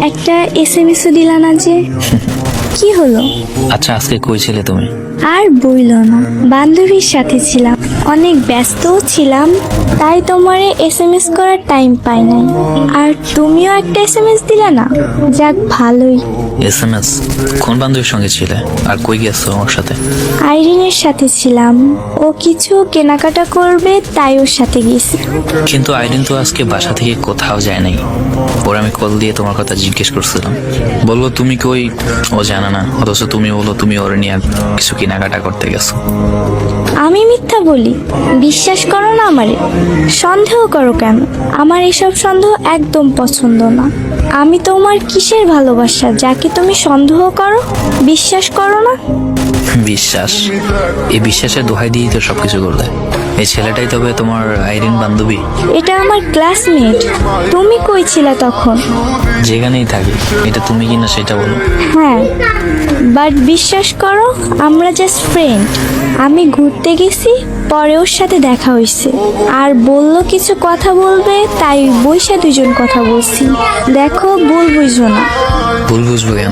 একটা এসএমএস দিলা না যে, কি হলো? আচ্ছা, আজকে কই ছিলে তুমি? আর বইলো না, বান্ধবীর সাথে ছিলাম, অনেক ব্যস্তও ছিলাম, তাই তোমারে এসএমএস করার টাইম পাই নাই। আর তুমিও একটা এসএমএস দিলা না, যাক ভালোই। এসএমএস? কোন বান্ধবীর সঙ্গে ছিলে আর কই গেছো আমার সাথে? আইরিনের সাথে ছিলাম, ও কিছু কেনাকাটা করবে তাই ওর সাথে গেছি। কিন্তু আইরিন তো আজকে বাসা থেকে কোথাও যায় নাই। ওর আমি কল দিয়ে তোমার কথা জিজ্ঞেস করছিলাম, বললো তুমি কই, ও জানে না, অথচ তুমি বলো তুমি ওর নিয়ে কিছু কেনাকাটা করতে গেছো। আমি মিথ্যা বলি? বিশ্বাস করো না আমারে, সন্দেহ করো কেন? আমার এসব সন্দেহ একদম পছন্দ না। আমি তোমার কিসের ভালোবাসা যাকে তুমি সন্দেহ করো, বিশ্বাস করো না? বিশ্বাস? এই বিশ্বাসের দোহাই দিয়েই তো সবকিছু করলে। এই ছেলেটাই তবে তোমার আইরিন বান্ধবী? এটা আমার ক্লাসমেট। তুমি কই ছিলা তখন? যেখানেই থাকি, এটা তুমি কিনা সেটা বলো। হ্যাঁ, বাট বিশ্বাস করো, আমরা জাস্ট ফ্রেন্ড। আমি ঘুরতে গেছি, পরে ওর সাথে দেখা হয়েছে, আর বললো কিছু কথা বলবে, তাই বইসা দুজন কথা বলছি। দেখো, ভুল বুঝো না। ভুল বুঝবো কেন?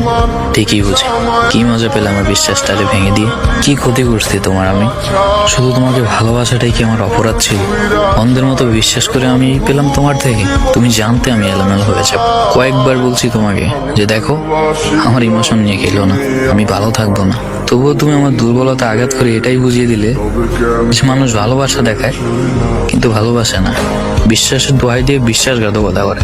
ঠিকই বুঝি। কি মজা পেলাম আমার বিশ্বাসটারে ভেঙে দিয়ে। কি ক্ষতি করছি তোমার আমি? শুধু তোমাকে ভালোবাসাটাই কি আমার অপরাধ ছিল? অন্ধের মতো বিশ্বাস করে আমি পেলাম তোমার থেকে। তুমি জানতে আমি এলোমেলো হয়ে যাব। কয়েকবার বলছি তোমাকে যে দেখো, আমার ইমোশন নিয়ে খেলো না, আমি ভালো থাকবো না। তবুও তুমি আমার দুর্বলতা আঘাত করে এটাই বুঝিয়ে দিলে যে মানুষ ভালোবাসা দেখায় কিন্তু ভালোবাসে না, বিশ্বাসের দোহাই দিয়ে বিশ্বাসঘাতকতা করে।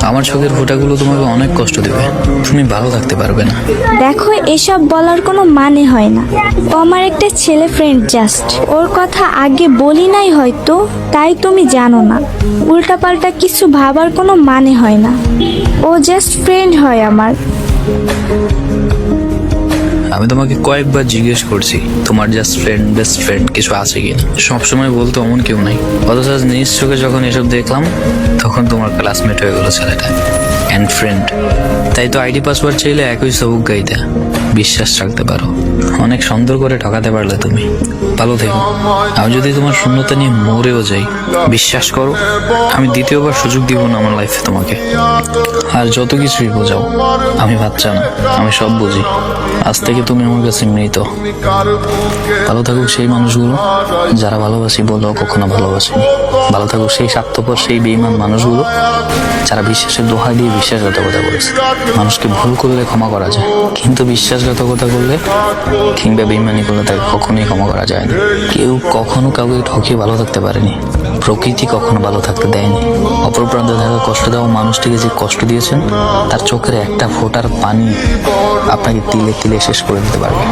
আমার চোখের ফোঁটাগুলো তোমাকে অনেক কষ্ট দেবে, তুমি ভালো থাকতে পারবে না। দেখো, এসব বলার কোনো মানে হয় না। ও আমার একটা ছেলে ফ্রেন্ড জাস্ট। ওর কথা আগে বলি নাই হয়তো, তাই তুমি জানো না। উল্টাপাল্টা কিছু ভাবার কোনো মানে হয় না। ও জাস্ট ফ্রেন্ড হয় আমার। আমি তোমাকে কয়েকবার জিজ্ঞেস করছি তোমার জাস্ট ফ্রেন্ড, বেস্ট ফ্রেন্ড কিছু আছে কিনা। সবসময় বলতো অমন কেউ নাই, অথচ আজ নিজ চোখে যখন এসব দেখলাম তখন তোমার ক্লাসমেট হয়ে গেলো ছেলেটা, অ্যান্ড ফ্রেন্ড। তাই তো আইডি পাসওয়ার্ড চাইলে একই সবুক গাইতে। বিশ্বাস রাখতে পারো, অনেক সুন্দর করে ঠকাতে পারলে তুমি। ভালো থেকো। আমি যদি তোমার শূন্যতা নিয়ে মরেও যাই, বিশ্বাস করো আমি দ্বিতীয়বার সুযোগ দিব না আমার লাইফে তোমাকে। আর যত কিছুই বোঝাও, আমি বাচ্চা না, আমি সব বুঝি। আজ থেকে তুমি আমার কাছে মৃত। ভালো থাকুক সেই মানুষগুলো যারা ভালোবাসি বলেও কখনো ভালোবাসেনি। ভালো থাকুক সেই স্বার্থপর, সেই বেঈমান মানুষগুলো যারা বিশ্বাসের দোহাই দিয়ে বিশ্বাসঘাতকতা করেছে। মানুষকে ভুল করলে ক্ষমা করা যায়, কিন্তু বিশ্বাসঘাতকতা করলে কিংবা বেঈমানি করলে তাকে কখনোই ক্ষমা করা যায় না। কেউ কখনো কাউকে ঠকিয়ে ভালো থাকতে পারেনি, প্রকৃতি কখনো ভালো থাকতে দেয়নি। অপর প্রান্তে থাকা কষ্ট দেওয়া মানুষটিকে যে কষ্ট দিয়েছেন, তার চোখের একটা ফোঁটার পানি আপনাকে তিলে তিলে শেষ করে দিতে পারবে।